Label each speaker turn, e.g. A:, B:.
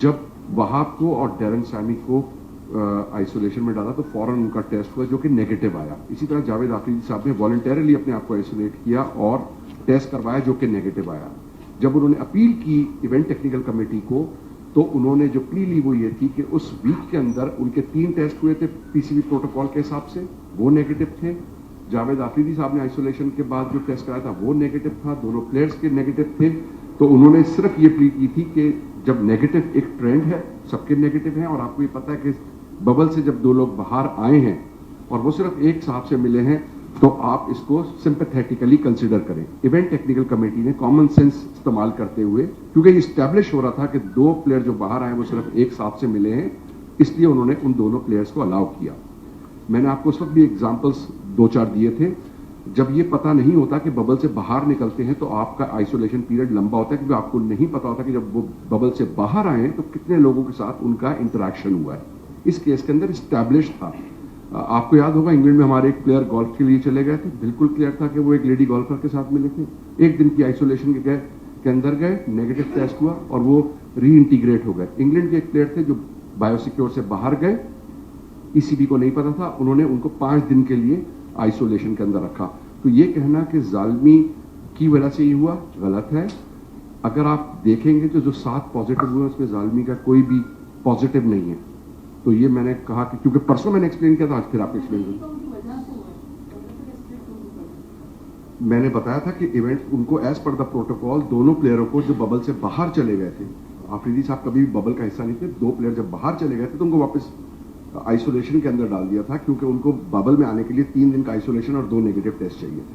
A: जब वहाब को और डेरन सैमी को आइसोलेशन में डाला तो फौरन उनका टेस्ट हुआ जो कि नेगेटिव आया। इसी तरह जावेद आफरीदी साहब ने वॉलंटरली अपने आप को आइसोलेट किया और टेस्ट करवाया जो कि नेगेटिव आया। जब उन्होंने अपील की इवेंट टेक्निकल कमेटी को तो उन्होंने जो प्ली ली वो ये थी कि उस वीक के अंदर उनके 3 टेस्ट हुए थे पीसीबी प्रोटोकॉल के हिसाब से, वो नेगेटिव थे। जावेद आफरीदी साहब ने आइसोलेशन के बाद जो टेस्ट कराया था वो नेगेटिव था, दोनों प्लेयर्स के नेगेटिव थे। तो उन्होंने सिर्फ ये प्ली की थी कि जब नेगेटिव एक ट्रेंड है, सबके नेगेटिव है और आपको ये पता है कि बबल से जब 2 लोग बाहर आए हैं और वो सिर्फ एक साहब से मिले हैं तो आप इसको सिंपैथेटिकली कंसीडर करें। इवेंट टेक्निकल कमेटी ने कॉमन सेंस इस्तेमाल करते हुए, क्योंकि इस्टेब्लिश हो रहा था कि 2 प्लेयर जो बाहर आए वो सिर्फ एक साहब से मिले हैं, इसलिए उन्होंने उन दोनों प्लेयर्स को अलाउ किया। मैंने आपको उस वक्त भी एग्जाम्पल्स 2-4 दिए थे। जब ये पता नहीं होता कि बबल से बाहर निकलते हैं तो आपका आइसोलेशन पीरियड लंबा होता है, क्योंकि आपको नहीं पता होता कि जब वो बबल से बाहर आए तो कितने लोगों के साथ उनका इंटरेक्शन हुआ है। इस केस के अंदर इस्टेब्लिश था। आपको याद होगा इंग्लैंड में हमारे एक प्लेयर गोल्फ के लिए चले गए थे, बिल्कुल क्लियर था कि वो एक लेडी गोल्फर के साथ मिले थे। 1 दिन की आइसोलेशन के अंदर गए, नेगेटिव टेस्ट हुआ और वो री इंटीग्रेट हो गए। इंग्लैंड के एक प्लेयर थे जो बायोसिक्योर से बाहर गए, ईसीबी को नहीं पता था, उन्होंने उनको 5 दिन के लिए आइसोलेशन के अंदर रखा। तो ये कहना कि जालमी की वजह से ये हुआ, गलत है। अगर आप देखेंगे तो जो 7 पॉजिटिव हुए उसमें जालमी का कोई भी पॉजिटिव नहीं है। तो ये मैंने कहा कि क्योंकि परसों मैंने एक्सप्लेन किया था, आज फिर आप एक्सप्लेन करें। मैंने बताया था कि इवेंट उनको एज पर द प्रोटोकॉल दोनों प्लेयरों को जो बबल से बाहर चले गए थे, आफरीदी साहब कभी भी बबल का हिस्सा नहीं थे, 2 प्लेयर जब बाहर चले गए थे तो उनको वापस आइसोलेशन के अंदर डाल दिया था, क्योंकि उनको बबल में आने के लिए 3 दिन का आइसोलेशन और 2 नेगेटिव टेस्ट चाहिए थे।